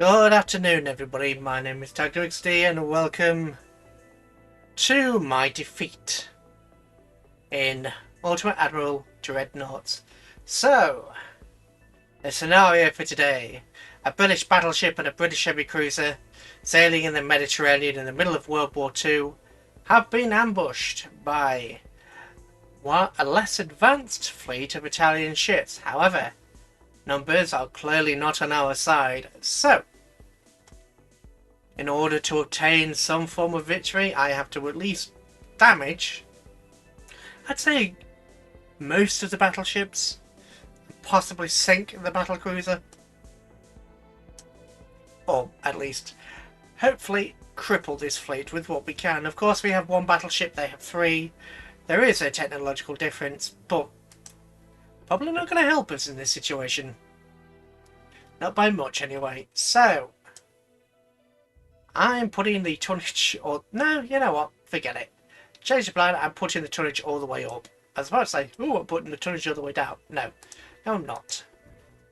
Good afternoon, everybody. My name is TagDXD, and welcome to my defeat in Ultimate Admiral Dreadnoughts. So, the scenario for today: a British battleship and a British heavy cruiser sailing in the Mediterranean in the middle of World War II have been ambushed by a less advanced fleet of Italian ships. However, numbers are clearly not on our side, so in order to obtain some form of victory, I have to at least damage, I'd say, most of the battleships, possibly sink the battlecruiser, or at least, hopefully, cripple this fleet with what we can. Of course, we have one battleship, they have three. There is a technological difference, but probably not going to help us in this situation. Not by much, anyway. So, I'm putting the tonnage, or no, you know what, forget it. Change the plan, I'm putting the tonnage all the way up. I was about to say, ooh, I'm putting the tonnage all the way down. No, I'm not.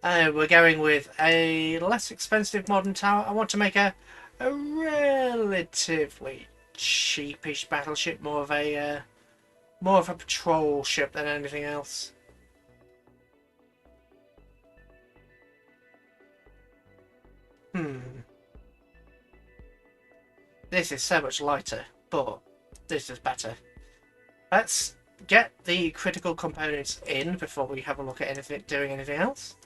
We're going with a less expensive modern tower. I want to make a relatively cheapish battleship, more of a patrol ship than anything else. This is so much lighter, but this is better. Let's get the critical components in before we have a look at doing anything else.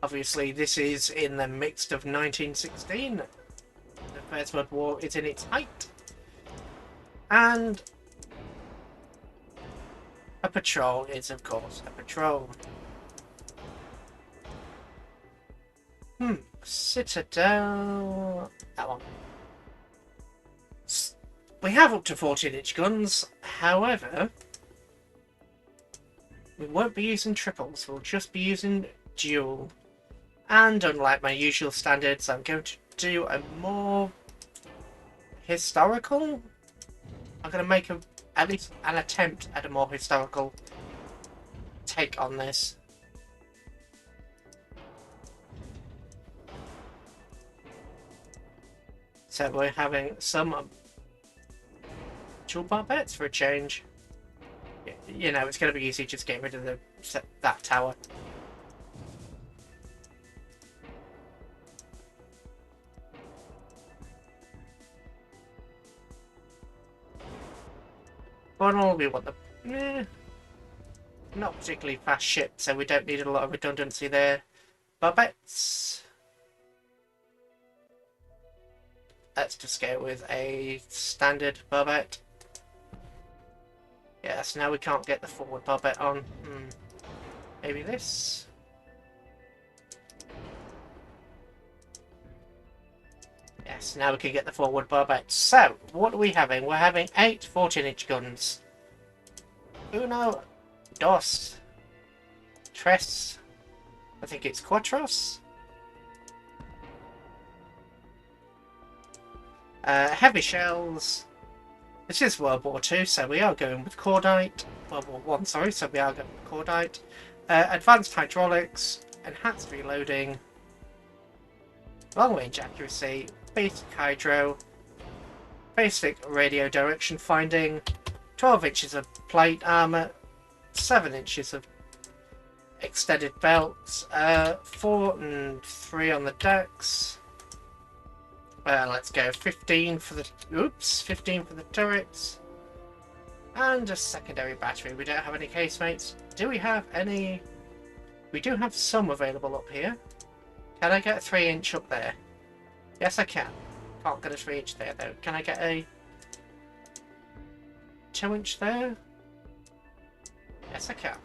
Obviously, this is in the midst of 1916. The First World War is in its height. And a patrol is, of course, a patrol. Citadel. That one. We have up to 14-inch guns. However, we won't be using triples. We'll just be using dual. And unlike my usual standards, I'm going to do a more historical. I'm going to make at least an attempt at a more historical take on this. So we're having some dual barbettes for a change. You know, it's going to be easy just getting rid of that tower. Funnel, we want the not particularly fast ship, so we don't need a lot of redundancy there. Barbettes. Let's just go with a standard barbette. Yes, now we can't get the forward barbette on. Maybe this. Yes, now we can get the forward barbette. So, what are we having? We're having 8 14-inch guns. Uno, dos, tres, I think it's cuatros. Heavy shells. This is World War II, so we are going with cordite. World War One, sorry, so we are going with cordite. Advanced hydraulics, enhanced reloading, long range accuracy, basic hydro, basic radio direction finding, 12 inches of plate armor, 7 inches of extended belts, 4 and 3 on the decks. Let's go 15 for the turrets, and a secondary battery. We don't have any casemates. Do we have any? We do have some available up here. Can I get a 3-inch up there? Yes, I can. Can't get a 3-inch there though. Can I get a 2-inch there? Yes, I can.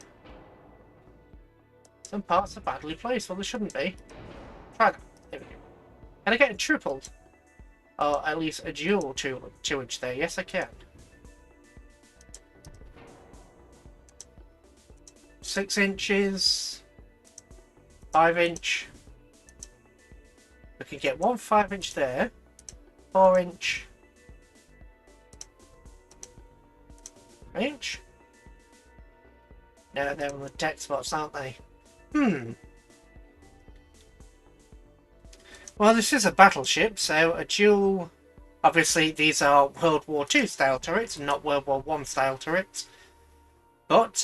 Some parts are badly placed. Well, they shouldn't be. Try that. There we go. Can I get it tripled? Or at least a dual 2-inch there? Yes, I can. 6 inches. 5-inch. We can get one 5-inch there. 4-inch. Range? No, they're on the deck spots, aren't they? Well, this is a battleship, so a dual... Obviously, these are World War II style turrets, not World War I style turrets. But,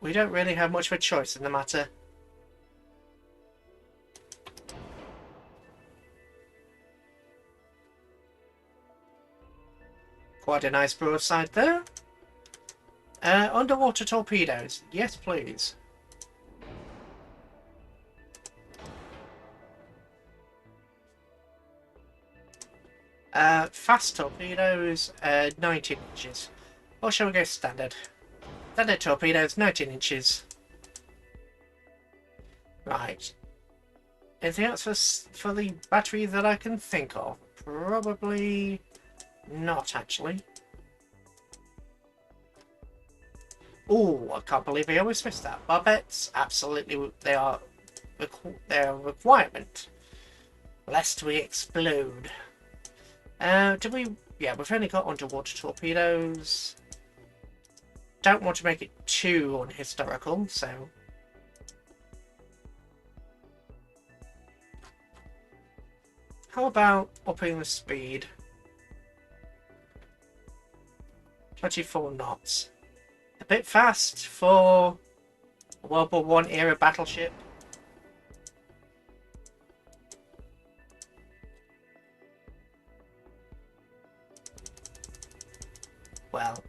we don't really have much of a choice in the matter. Quite a nice broadside there. Underwater torpedoes. Yes, please. Fast torpedoes, 19 inches. Or shall we go standard? Standard torpedoes, 19 inches. Right. Anything else for the battery that I can think of? Probably not, actually. Oh, I can't believe I almost missed that. Barbettes, absolutely, they are a requirement. Lest we explode. Do we... Yeah, we've only got underwater torpedoes. Don't want to make it too unhistorical, so... How about upping the speed? 24 knots. A bit fast for a World War I era battleship. Well,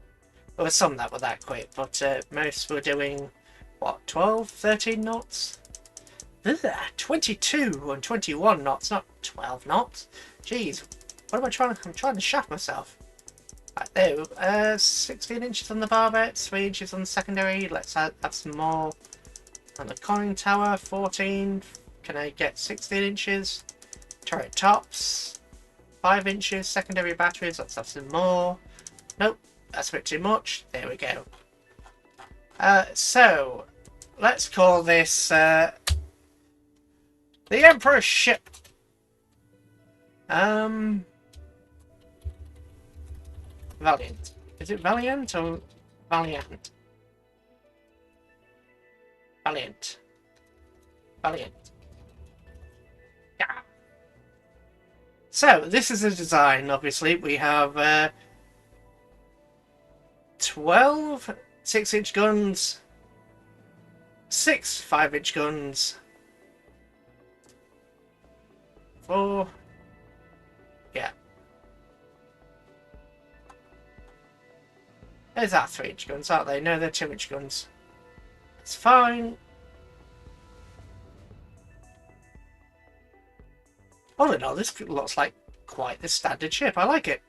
there were some that were that quick, but most were doing, what, 12, 13 knots? Ugh, 22 and 21 knots, not 12 knots. Jeez, what am I trying to... I'm trying to shaft myself. Right, there, 16 inches on the barbette, 3 inches on the secondary. Let's add some more on the conning tower, 14. Can I get 16 inches? Turret tops, 5 inches, secondary batteries. Let's have some more. Nope, that's a bit too much. There we go. So, let's call this the Emperor's ship. Valiant. Is it Valiant or Valiant? Valiant. Valiant. Yeah. So, this is a design, obviously. We have 12 6-inch guns, 6 5-inch guns, 4... Yeah. Those are 3-inch guns, aren't they? No, they're 2-inch guns. It's fine. All in all, this looks like quite the standard ship. I like it.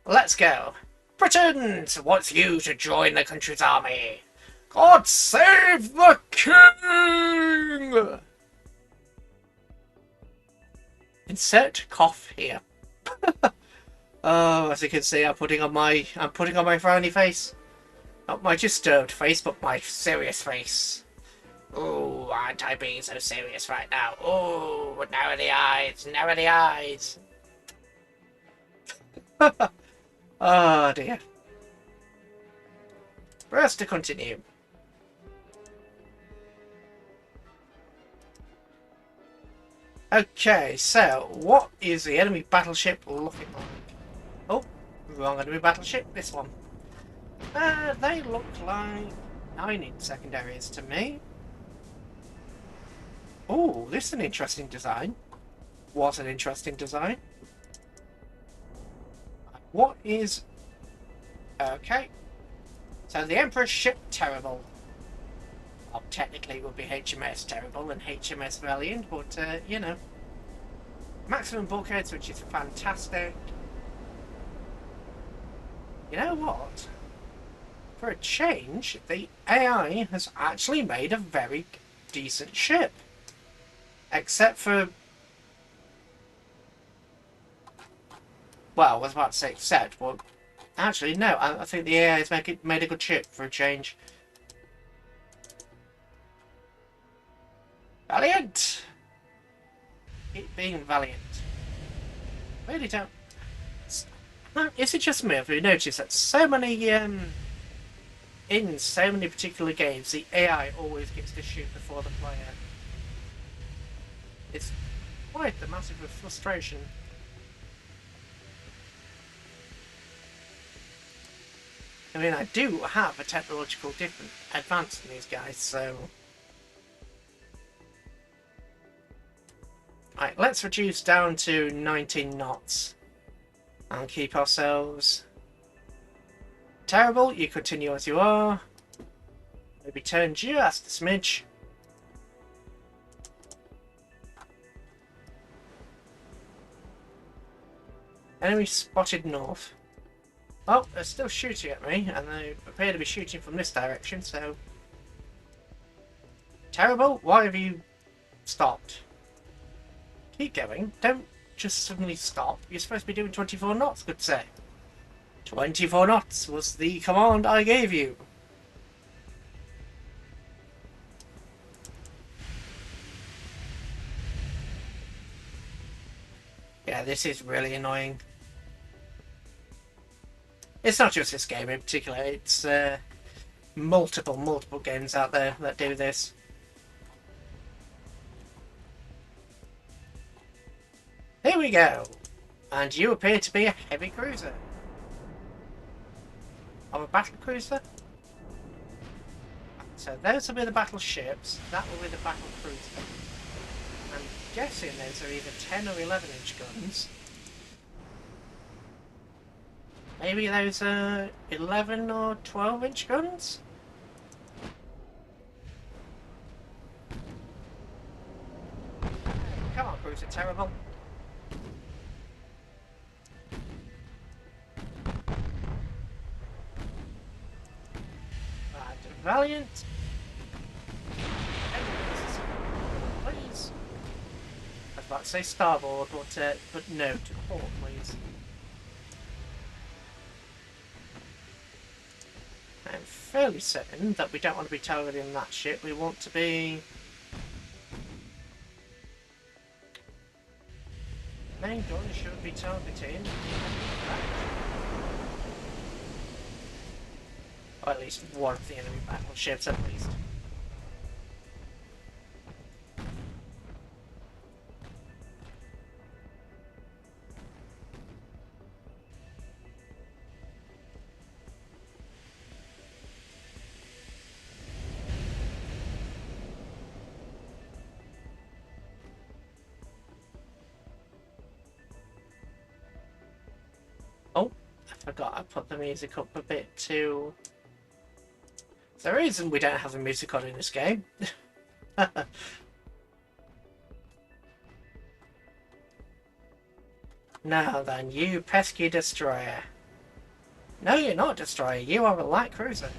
Let's go. Britons, wants you to join the country's army. God save the king! Insert cough here. Oh, as you can see, I'm putting on my frowny face. Not my disturbed face, but my serious face. Oh, aren't I being so serious right now? Oh, narrow the eyes, narrow the eyes. Oh dear. For us to continue. Okay, so what is the enemy battleship looking like? Oh, wrong enemy battleship, this one. They look like 9-inch secondaries to me. Oh, this is an interesting design. Was an interesting design. What is... Okay. So the Emperor's ship, terrible. Well, technically it would be HMS terrible and HMS Valiant, but, you know. Maximum bulkheads, which is fantastic. You know what? For a change, the AI has actually made a very decent ship. Except for... Well, I was about to say except, but... Actually, no, I think the AI has made a good ship for a change. Valiant! It being Valiant. Really don't... Is it just me? Have you noticed that so many in so many particular games, the AI always gets to shoot before the player? It's quite the massive frustration. I mean, I do have a technological different advance in these guys, so... Right, let's reduce down to 19 knots. And keep ourselves... Terrible, you continue as you are. Maybe turn just a smidge. Enemy spotted north. Oh, they're still shooting at me, and they appear to be shooting from this direction, so... Terrible, why have you stopped? Keep going, don't just suddenly stop. You're supposed to be doing 24 knots, good say. 24 knots was the command I gave you. Yeah, this is really annoying. It's not just this game in particular, it's multiple games out there that do this. Here we go. And you appear to be a heavy cruiser. I'm a battle cruiser? So those will be the battleships, that will be the battle cruiser. I'm guessing those are either 10 or 11 inch guns. Maybe those are 11 or 12 inch guns? Come on, cruiser, terrible. Valiant. Please. I was about to say starboard, but no, to port, please. I'm fairly certain that we don't want to be targeting that ship. We want to be... Main gun should be targeting... Or at least one of the enemy battleships, at least. Oh, I forgot I put the music up a bit too. There's a reason we don't have the music on in this game. Now then, you pesky destroyer. No, you're not a destroyer. You are a light cruiser.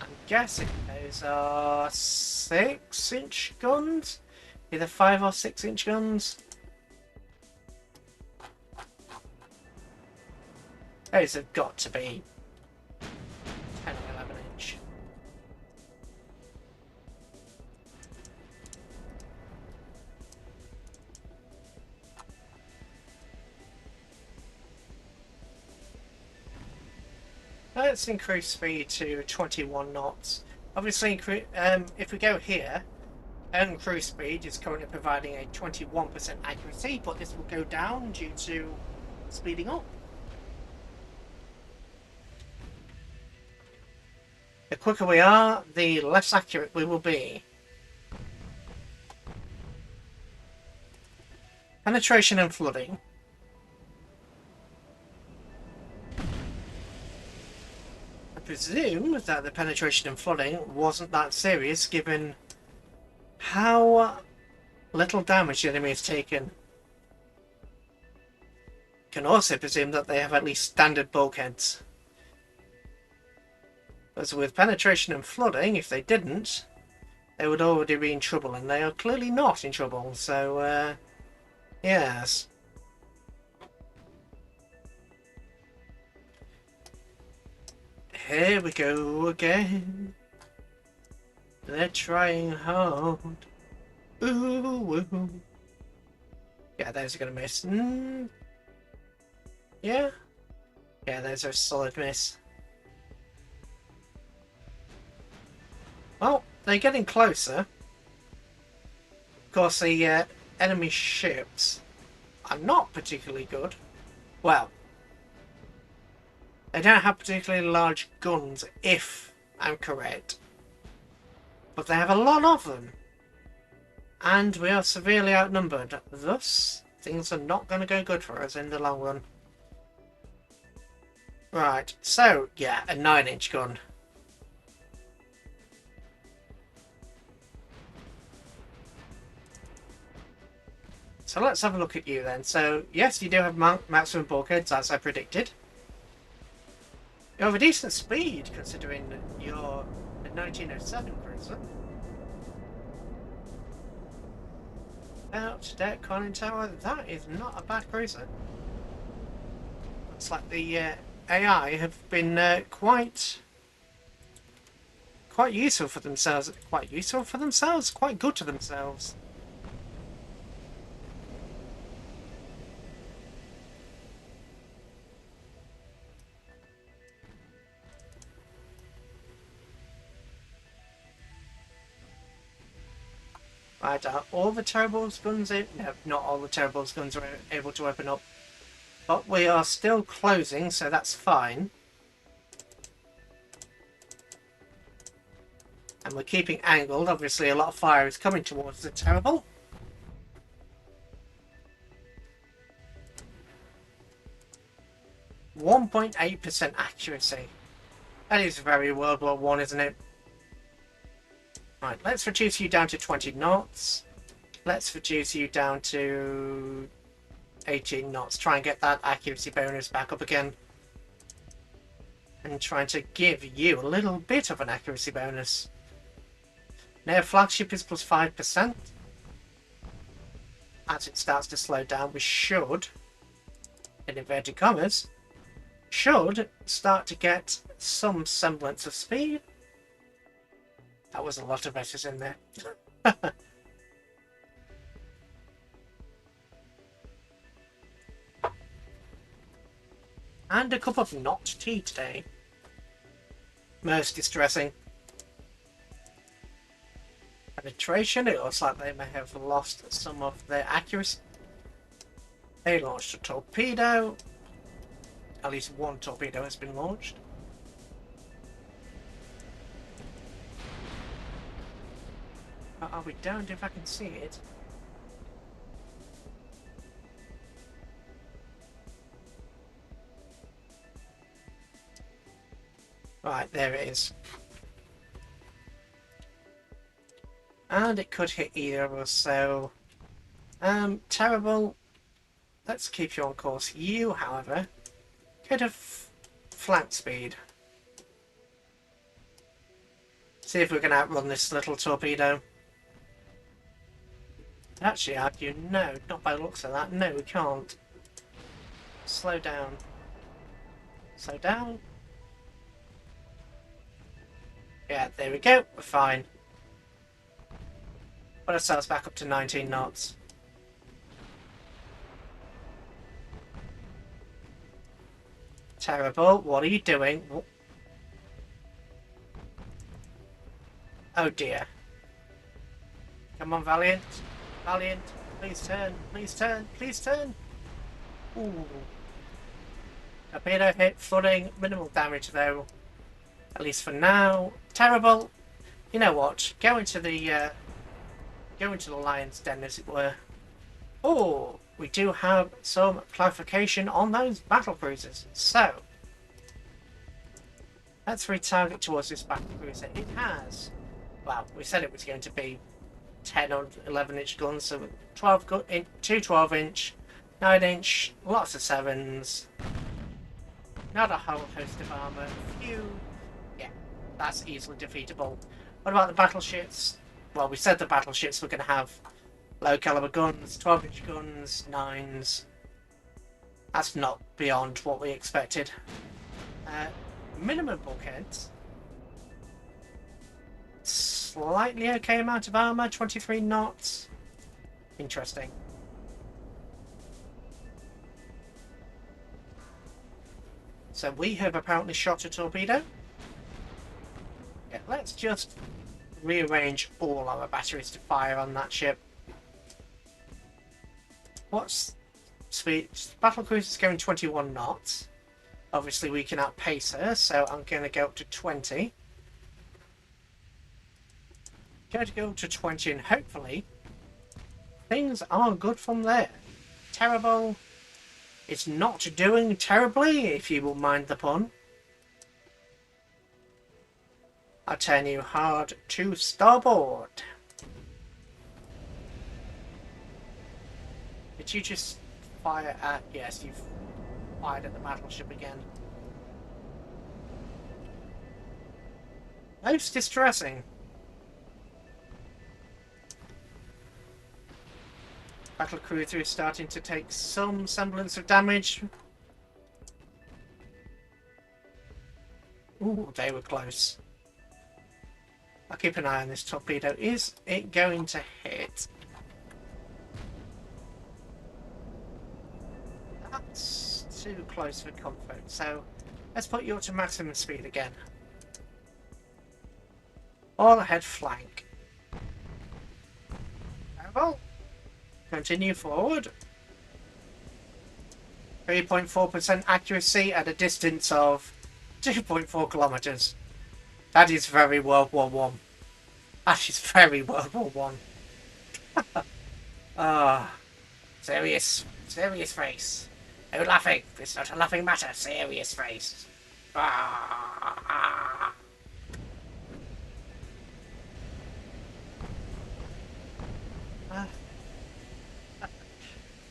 I'm guessing those are 6-inch guns? Either 5 or 6-inch guns? Those have got to be 10 or 11 inch. Let's increase speed to 21 knots. Obviously, if we go here, cruise speed is currently providing a 21% accuracy, but this will go down due to speeding up. The quicker we are, the less accurate we will be. Penetration and flooding. I presume that the penetration and flooding wasn't that serious given how little damage the enemy has taken. Can also presume that they have at least standard bulkheads. As with penetration and flooding, if they didn't, they would already be in trouble, and they are clearly not in trouble, so, yes. Here we go again. They're trying hard. Ooh, ooh. Yeah, those are going to miss. Yeah? Yeah, those are a solid miss. Well, they're getting closer. Of course, the enemy ships are not particularly good. Well, they don't have particularly large guns, if I'm correct. But they have a lot of them. And we are severely outnumbered. Thus, things are not going to go good for us in the long run. Right, so, yeah, a 9-inch gun. So let's have a look at you then. So, yes, you do have maximum bulkheads, as I predicted. You have a decent speed, considering you're a 1907 cruiser. Out to deck, conning tower, that is not a bad cruiser. Looks like the AI have been quite useful for themselves. Quite useful for themselves? Quite good to themselves. Right, are all the Terribles guns in? No, not all the Terribles guns are able to open up. But we are still closing, so that's fine. And we're keeping angled. Obviously, a lot of fire is coming towards the Terrible. .8% accuracy. That is very World War One, isn't it? Right, let's reduce you down to 20 knots. Let's reduce you down to 18 knots. Try and get that accuracy bonus back up again. And trying to give you a little bit of an accuracy bonus. Now, flagship is plus 5%. As it starts to slow down, we should, in inverted commas, should start to get some semblance of speed. That was a lot of letters in there. And a cup of not tea today. Most distressing. Penetration, it looks like they may have lost some of their accuracy. They launched a torpedo. At least one torpedo has been launched. Are we downed if I can see it? Right, there it is. And it could hit either of us, so... terrible. Let's keep you on course. You, however, could have flank speed. See if we can outrun this little torpedo. Actually, argue, no, not by the looks of that. No, we can't. Slow down. Slow down. Yeah, there we go. We're fine. Put ourselves back up to 19 knots. Terrible. What are you doing? Oh dear. Come on, Valiant. Valiant. Please turn. Please turn. Please turn. Ooh. Torpedo hit. Flooding. Minimal damage though. At least for now. Terrible. You know what? Go into the lion's den, as it were. Oh, we do have some clarification on those battle cruisers. So, let's retarget towards this battle cruiser. It has, well, we said it was going to be 10 or 11-inch guns, so 2 12-inch, 9-inch, lots of 7s, not a whole host of armour, few, yeah, that's easily defeatable. What about the battleships? Well, we said the battleships were going to have low caliber guns, 12-inch guns, 9s. That's not beyond what we expected. Minimum bulkheads. Slightly okay amount of armour, 23 knots. Interesting. So we have apparently shot a torpedo. Yeah, let's just rearrange all our batteries to fire on that ship. What's speed? Battlecruiser is going 21 knots. Obviously we can outpace her, so I'm going to go up to 20. Going to go up to 20 and hopefully things are good from there. Terrible. It's not doing terribly, if you will mind the pun. I'll turn you hard to starboard. Did you just fire at... Yes, you've fired at the battleship again. Most distressing. Battlecruiser is starting to take some semblance of damage. Ooh, they were close. I'll keep an eye on this torpedo. Is it going to hit? That's too close for comfort. So let's put you up to maximum speed again. All ahead flank. Terrible. Continue forward. 3.4% accuracy at a distance of 2.4 kilometers. That is very World War One. That is very World War One. Ah, serious face. No laughing. It's not a laughing matter. Serious face. Ah.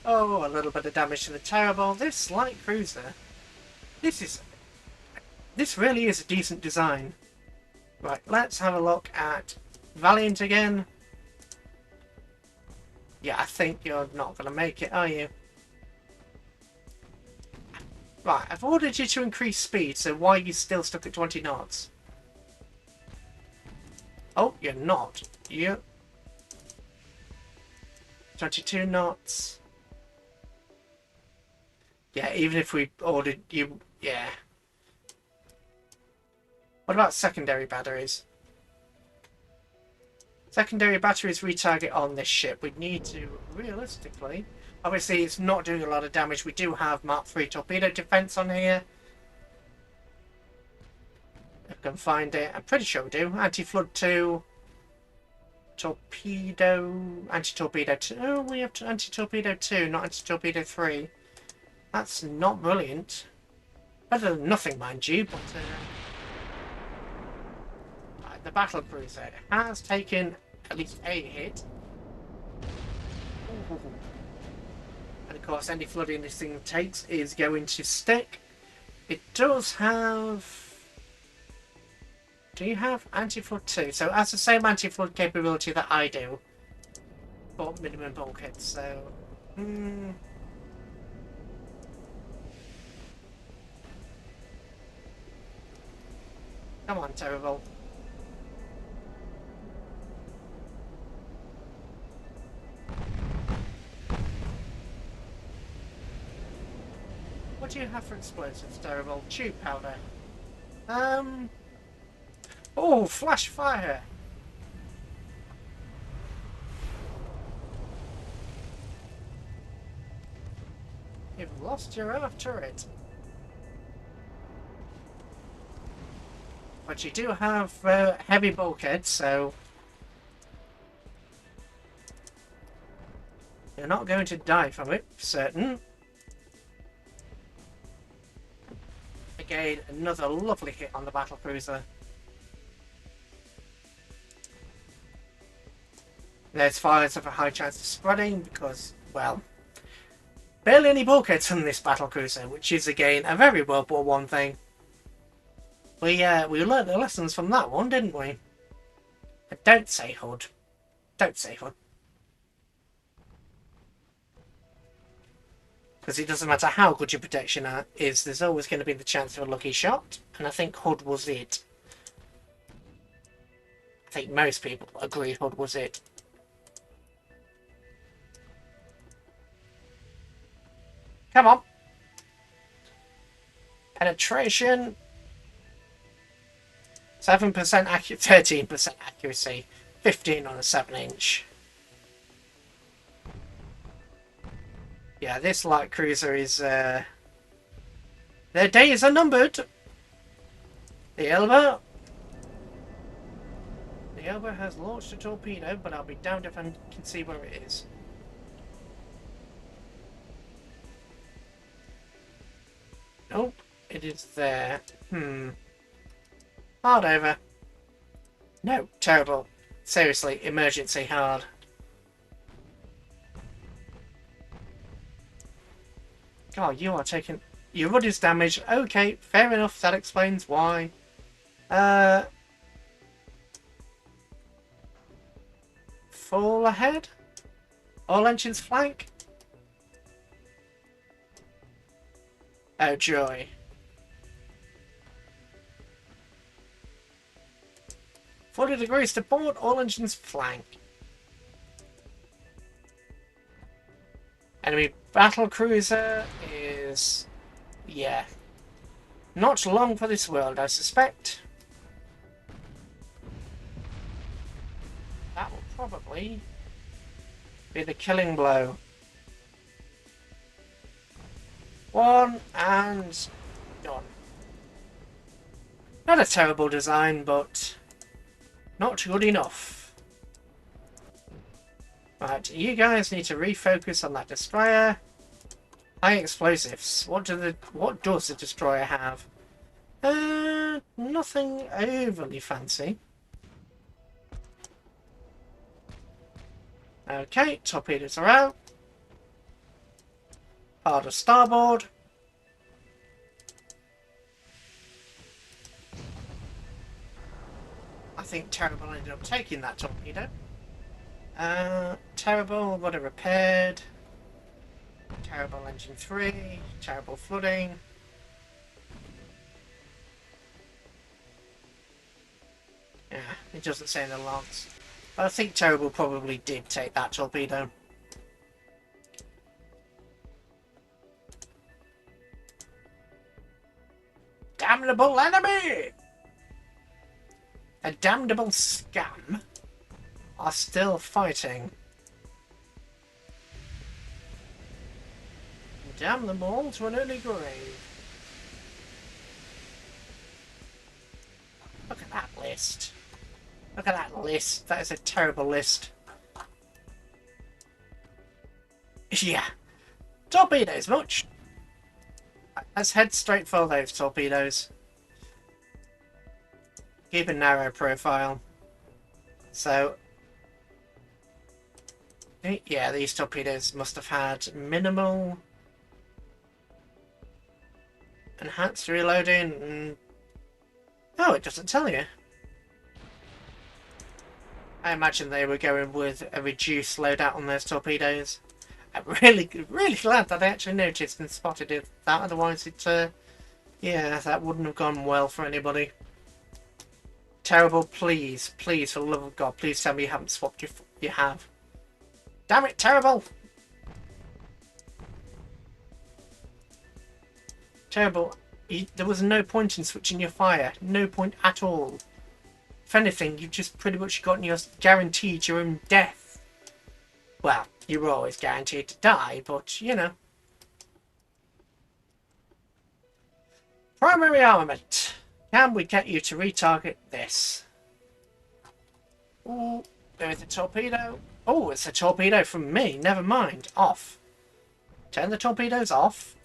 Oh, a little bit of damage to the Terrible. This light cruiser, this really is a decent design. Right, let's have a look at Valiant again. Yeah, I think you're not going to make it, are you? Right, I've ordered you to increase speed, so why are you still stuck at 20 knots? Oh, you're not. You 22 knots. Yeah, even if we ordered you... Yeah. What about secondary batteries? Secondary batteries retarget on this ship. We need to, realistically... Obviously, it's not doing a lot of damage. We do have Mark III torpedo defense on here. I can find it. I'm pretty sure we do. Anti-flood 2. Torpedo... Anti-torpedo 2. Oh, we have anti-torpedo 2, not anti-torpedo 3. That's not brilliant. Better than nothing, mind you, but... Right, the battlecruiser has taken at least a hit. Ooh. And of course, any flooding this thing takes is going to stick. It does have... Do you have anti-flood 2? So it has the same anti-flood capability that I do. But minimum bulkhead, so... Come on, Terrible. What do you have for explosives, Terrible? Tube powder. Oh, flash fire! You've lost your aft turret. But you do have heavy bulkheads, so... You're not going to die from it, for certain. Again, another lovely hit on the battlecruiser. There's fires of a high chance of spreading because, well, barely any bulkheads on this battlecruiser, which is again a very World War One thing. We learned the lessons from that one, didn't we? But don't say HUD. Don't say HUD. Because it doesn't matter how good your protection is, there's always going to be the chance of a lucky shot, and I think HUD was it. I think most people agree HUD was it. Come on. Penetration. 7% accuracy, 13% accuracy, 15 on a 7-inch. Yeah, this light cruiser is, their days are numbered. The Elba has launched a torpedo, but I'll be damned if I can see where it is. Nope, it is there. Hard over. No, terrible. Seriously, emergency hard. God, you are taking... Your rudder's damaged. Okay, fair enough. That explains why. Full ahead. All engines flank. Oh, joy. $40 to port. All engines flank. Enemy battle cruiser is... yeah. Not long for this world, I suspect. That will probably be the killing blow. One and done. Not a terrible design, but not good enough. Right, you guys need to refocus on that destroyer. High explosives. What does the destroyer have? Nothing overly fancy. Okay, torpedoes are out. Hard starboard. I think Terrible ended up taking that torpedo. Terrible, got it repaired. Terrible engine 3. Terrible flooding. Yeah, it doesn't say in the logs. But I think Terrible probably did take that torpedo. Damnable enemy! A damnable scam are still fighting. Damn them all to an early grave. Look at that list. Look at that list. That is a terrible list. Yeah. Torpedoes, much. Let's head straight for those torpedoes. Keep a narrow profile. So, yeah, these torpedoes must have had minimal enhanced reloading. And... oh, it doesn't tell you. I imagine they were going with a reduced loadout on those torpedoes. I'm really glad that I actually noticed and spotted it. That otherwise, yeah, that wouldn't have gone well for anybody. Terrible, please, for the love of God, please tell me you haven't swapped you have. Damn it, Terrible! Terrible, there was no point in switching your fire. No point at all. If anything, you've just pretty much guaranteed your own death. Well, you were always guaranteed to die, but, you know. Primary armament. Can we get you to retarget this? Ooh, there's a torpedo. Oh, it's a torpedo from me. Never mind. Off. Turn the torpedoes off.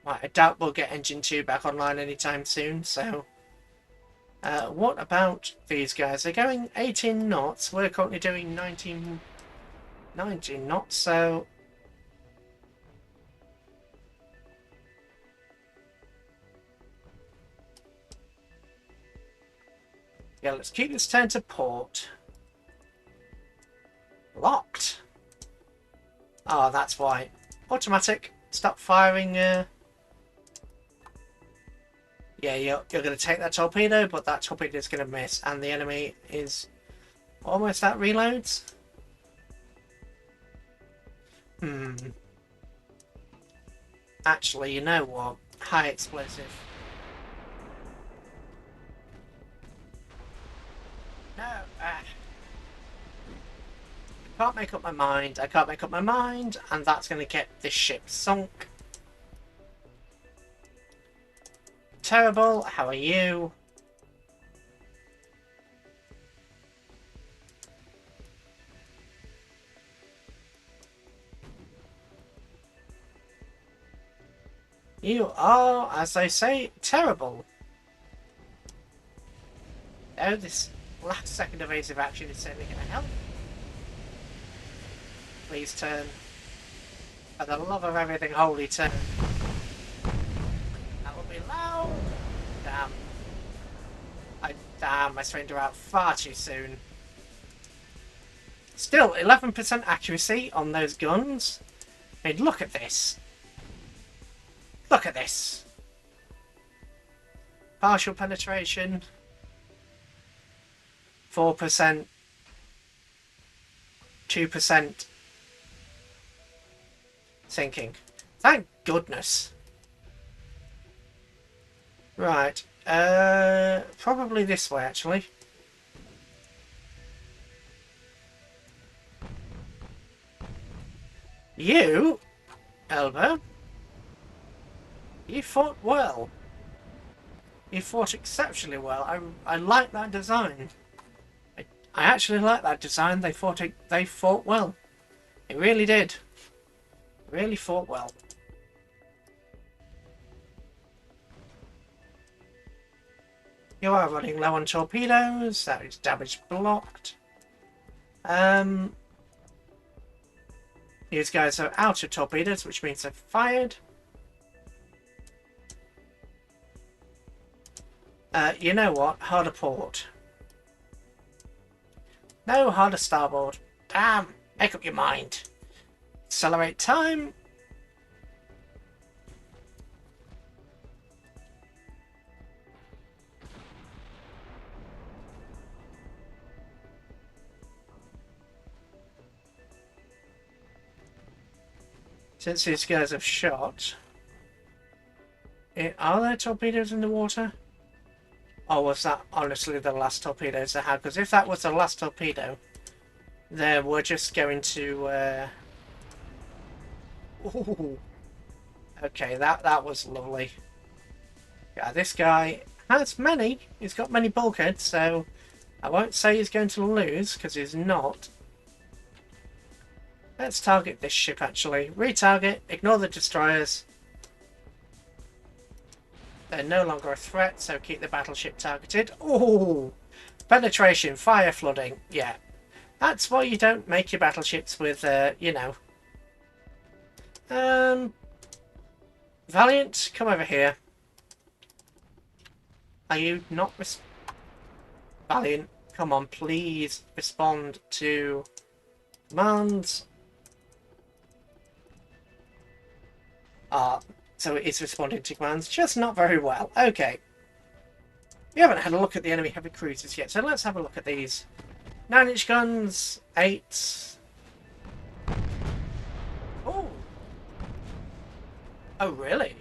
Right, I doubt we'll get engine 2 back online anytime soon, so... what about these guys? They're going 18 knots. We're currently doing 19 knots, so... yeah, let's keep this turn to port. Locked. Oh, that's why. Automatic. Stop firing. Yeah, you're going to take that torpedo, but that torpedo is going to miss, and the enemy is almost at reloads. Actually, you know what? high explosive. No, I can't make up my mind. I can't make up my mind, and that's going to get this ship sunk. Terrible. How are you? You are, as they say, terrible. Oh, this last second evasive action is certainly going to help. Please turn. For the love of everything holy, turn. That will be loud. Damn. Damn, I strained her out far too soon. Still, 11% accuracy on those guns. I mean, look at this. Look at this. Partial penetration. 4%. 2%. Sinking. Thank goodness. Right. Probably this way, actually. You, Elba, you fought well. You fought exceptionally well. I like that design. I actually like that design. They fought well. It really did. Really fought well. You are running low on torpedoes. That is damage blocked. These guys are out of torpedoes, which means they're fired. You know what? Harder port. No, harder starboard. Damn! Make up your mind. Accelerate time. Since these guys have shot... Are there torpedoes in the water? Or was that honestly the last torpedoes they had? Because if that was the last torpedo, then we're just going to... Ooh. Okay, that was lovely. Yeah, this guy has many. He's got many bulkheads, so I won't say he's going to lose, because he's not. Let's target this ship, actually. Retarget, ignore the destroyers. They're no longer a threat, so keep the battleship targeted. Ooh! Penetration, fire flooding. Yeah. That's why you don't make your battleships with, you know. Valiant, come over here. Are you not Valiant, come on, please respond to commands. So it is responding to commands, just not very well. Okay. We haven't had a look at the enemy heavy cruisers yet, so let's have a look at these. 9-inch guns, 8. Oh. Oh, really?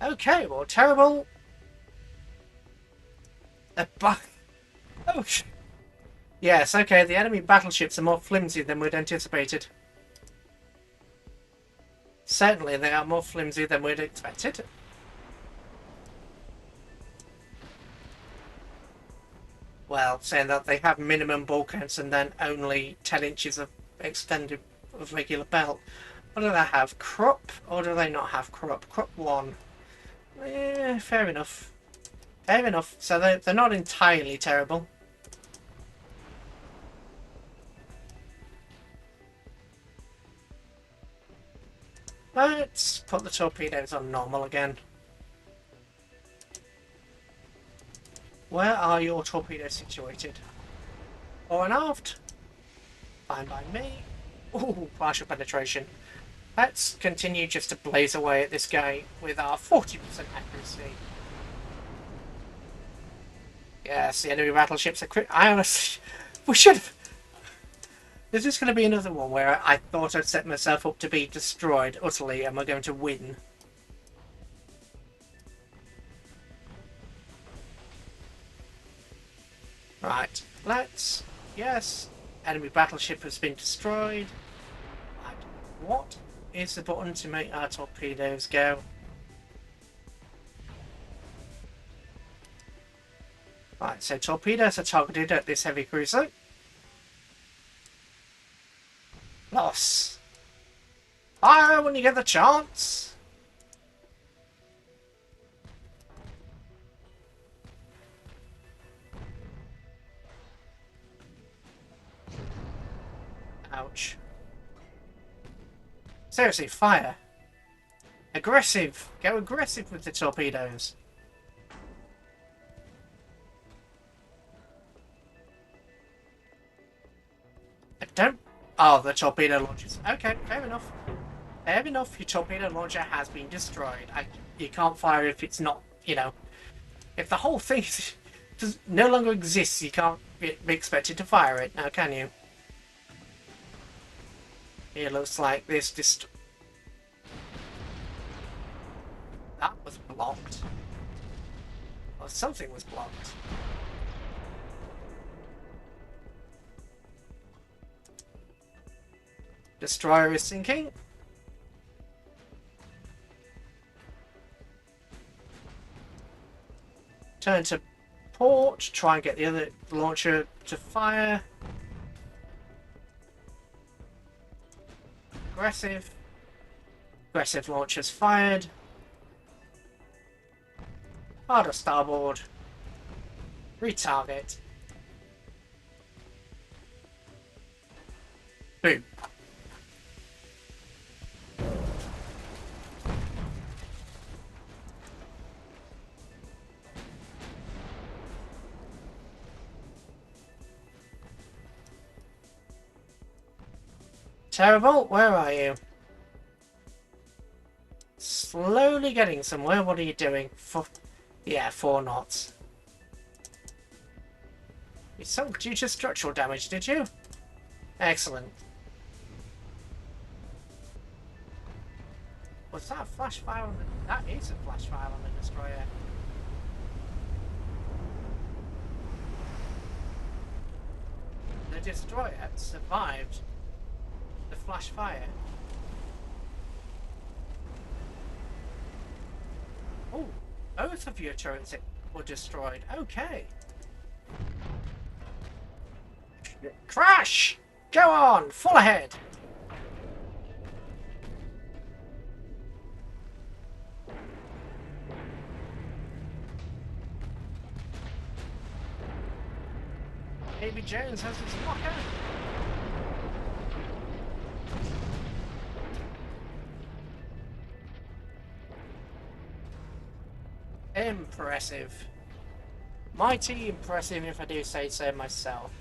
Okay, well, terrible. Oh, yes, okay, the enemy battleships are more flimsy than we'd anticipated. Certainly, they are more flimsy than we'd expected. Well, saying that they have minimum bulkheads and then only 10 inches of extended of regular belt. What do they have? Crop? Or do they not have crop? Crop 1. Eh, fair enough. Fair enough. So they're not entirely terrible. Let's put the torpedoes on normal again. Where are your torpedoes situated? Fore and aft? Fine by me. Ooh, partial penetration. Let's continue just to blaze away at this guy with our 40% accuracy. Yes, the enemy battleships are I honestly... We should have... Is this going to be another one where I thought I'd set myself up to be destroyed utterly and we're going to win? Right, let's... Yes, enemy battleship has been destroyed. Right, what is the button to make our torpedoes go? Right, so torpedoes are targeted at this heavy cruiser. Loss. Fire when you get the chance. Ouch. Seriously, fire. Aggressive. Go aggressive with the torpedoes. Don't... Oh, the torpedo launchers. Okay, fair enough. Fair enough, your torpedo launcher has been destroyed. You can't fire if it's not, you know... If the whole thing no longer exists, you can't be expected to fire it, now can you? It looks like this that was blocked. Or something was blocked. Destroyer is sinking. Turn to port, try and get the other launcher to fire. Aggressive. Aggressive launchers fired. Harder starboard. Retarget. Boom. Terrible, where are you? Slowly getting somewhere. What are you doing? Yeah, 4 knots. You sunk due to structural damage, did you? Excellent. Was that a flash fire on the... That is a flash fire on the destroyer. The destroyer survived the flash fire. Oh, both of your turrets were destroyed. Okay. Crash! Go on! Full ahead! Davy Jones has his locker. Impressive. Mighty impressive, if I do say so myself.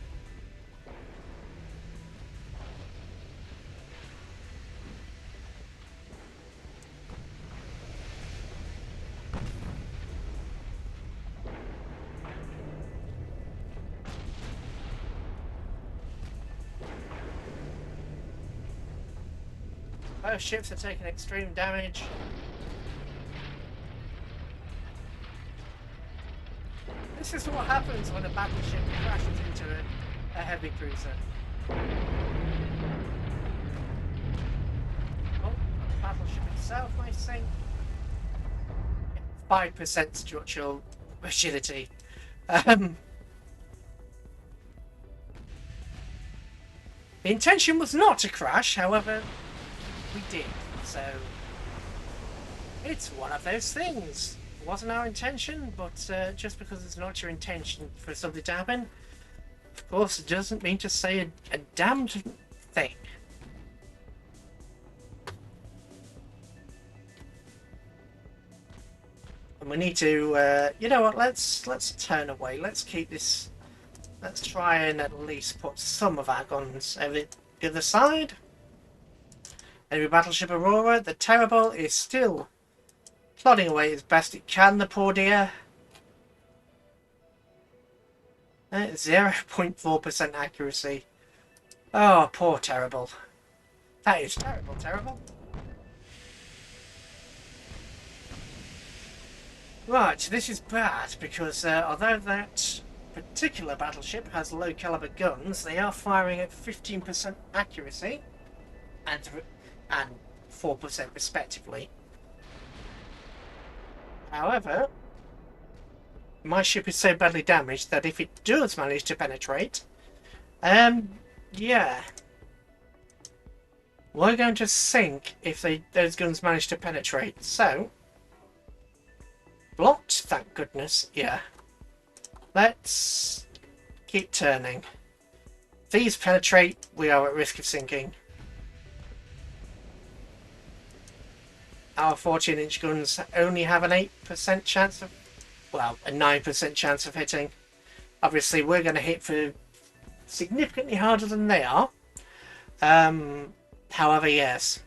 Both ships are taking extreme damage. This is what happens when a battleship crashes into a heavy cruiser. Oh, the battleship itself may sink. 5% structural rigidity. The intention was not to crash, however, we did, so it's one of those things. It wasn't our intention, but just because it's not your intention for something to happen, of course, it doesn't mean to say a damned thing. And we need to, you know what? Let's turn away. Let's keep this. Let's try and at least put some of our guns over the other side. Enemy battleship Aurora, the Terrible, is still plodding away as best it can, the poor dear. 0.4% accuracy. Oh, poor Terrible. That is terrible, Terrible. Right, this is bad because although that particular battleship has low caliber guns, they are firing at 15% accuracy and 4% respectively. However, my ship is so badly damaged that if it does manage to penetrate, yeah, we're going to sink if those guns manage to penetrate. So, blocked, thank goodness. Yeah, let's keep turning. If these penetrate, we are at risk of sinking. Our 14-inch guns only have an 8% chance of, well, a 9% chance of hitting. Obviously, we're going to hit for significantly harder than they are. However, yes.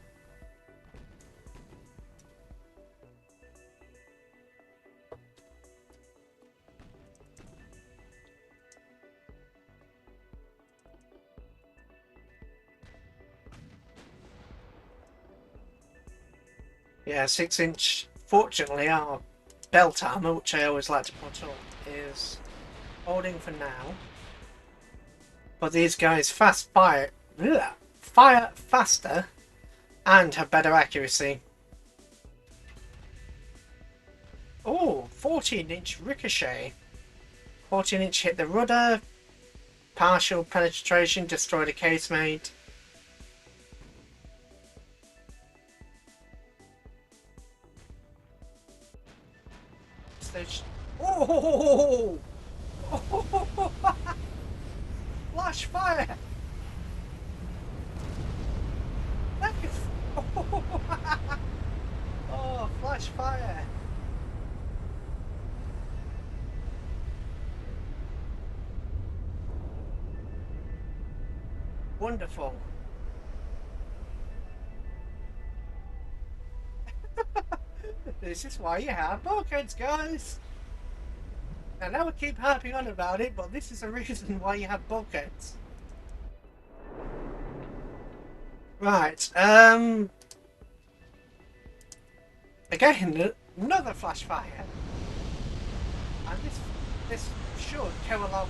Yeah, 6-inch. Fortunately, our belt armour, which I always like to put on, is holding for now. But these guys fire faster and have better accuracy. Oh, 14-inch ricochet. 14-inch hit the rudder. Partial penetration, destroyed a casemate. Oh! Flash fire! That is... Oh, flash fire! Wonderful. This is why you have bulkheads, guys! I know I keep harping on about it, but this is the reason why you have bulkheads. Right, again, another flash fire. And this should go along.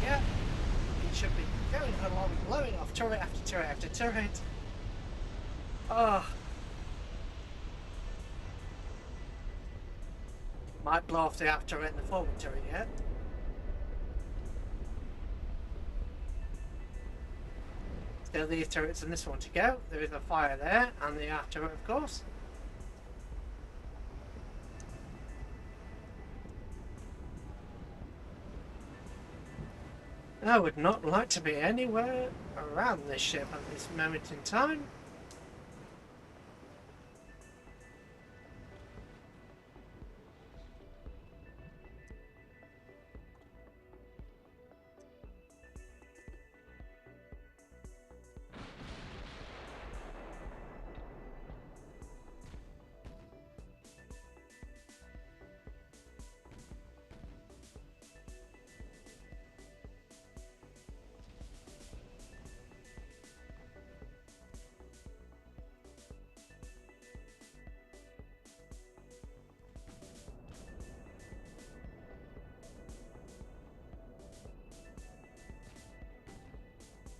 Yeah, it should be going along, blowing off turret after turret after turret. Oh. Might blow off the aft turret and the forward turret yet. Still these turrets and this one to go. There is a fire there, and the aft turret, of course. I would not like to be anywhere around this ship at this moment in time.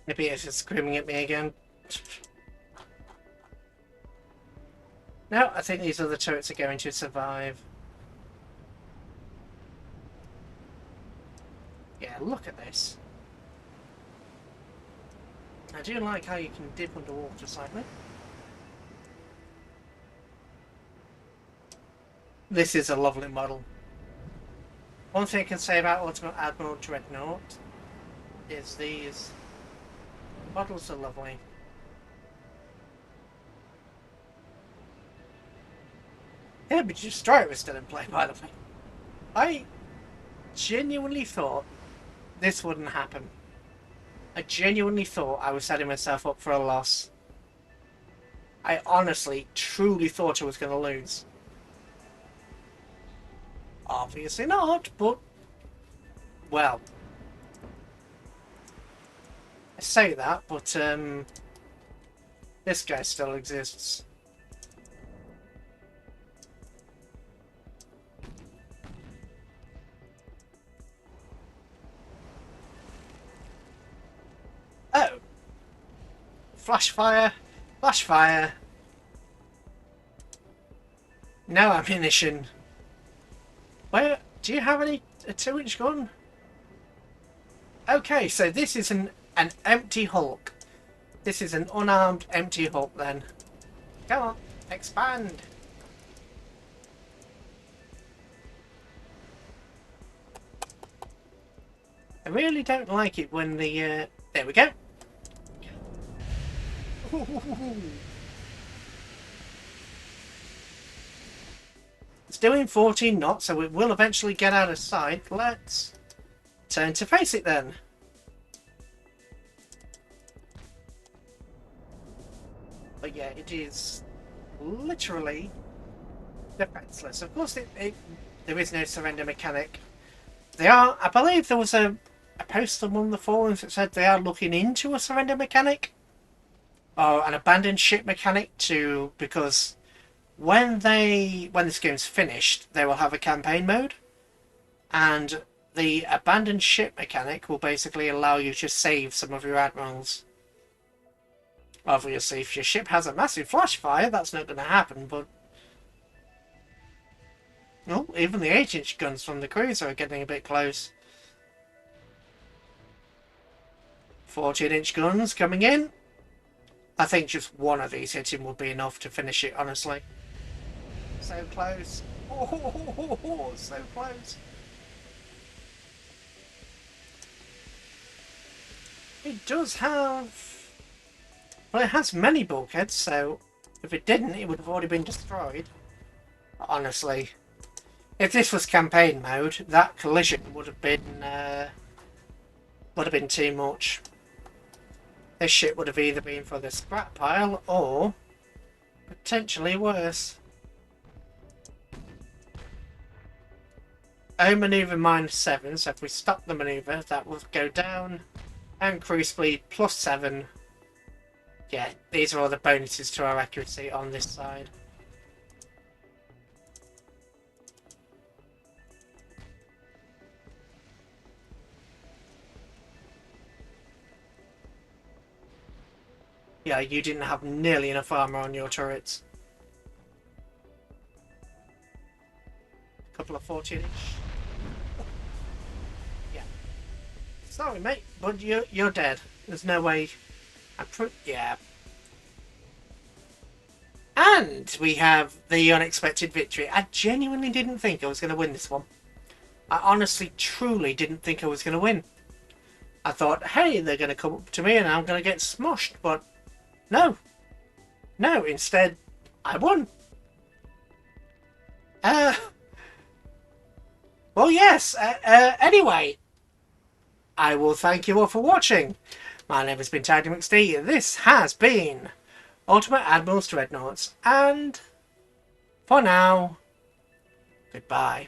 Maybe it's just screaming at me again. No, I think these other turrets are going to survive. Yeah, look at this. I do like how you can dip underwater slightly. This is a lovely model. One thing I can say about Ultimate Admiral Dreadnought is these models are lovely. Yeah, but Destroyer was still in play, by the way. I genuinely thought this wouldn't happen. I genuinely thought I was setting myself up for a loss. I honestly, truly thought I was going to lose. Obviously not, but... well. say that, but this guy still exists. Oh! Flash fire! Flash fire! No ammunition. Where? Do you have a 2-inch gun? Okay, so this is an empty Hulk. This is an unarmed empty Hulk then. Come on, expand! I really don't like it when the... there we go! It's doing 14 knots, so it will eventually get out of sight. Let's turn to face it then. But yeah, it is literally defenseless. Of course, there is no surrender mechanic. They are, I believe there was a post on one of the forums that said they are looking into a surrender mechanic. Or an abandoned ship mechanic because when this game's finished, they will have a campaign mode, and the abandoned ship mechanic will basically allow you to save some of your admirals. Obviously, if your ship has a massive flash fire, that's not going to happen, but... Oh, even the 8-inch guns from the cruiser are getting a bit close. 14-inch guns coming in. I think just one of these hitting would be enough to finish it, honestly. So close. Oh, so close. It does have... Well, it has many bulkheads, so if it didn't, it would have already been destroyed. Honestly. If this was campaign mode, that collision would have been too much. This ship would have either been for the scrap pile or potentially worse. O manoeuvre -7, so if we stop the manoeuvre, that will go down. And cruise speed +7. Yeah, these are all the bonuses to our accuracy on this side. Yeah, you didn't have nearly enough armour on your turrets. A couple of 14-inch. Yeah. Sorry, mate, but you're dead. There's no way. Yeah. And we have the unexpected victory. I genuinely didn't think I was going to win this one. I honestly, truly didn't think I was going to win. I thought, hey, they're going to come up to me and I'm going to get smushed, but no. No, instead, I won. Well, yes. Anyway, I will thank you all for watching. My name has been TidyMXD. This has been Ultimate Admiral's Dreadnoughts. And for now, goodbye.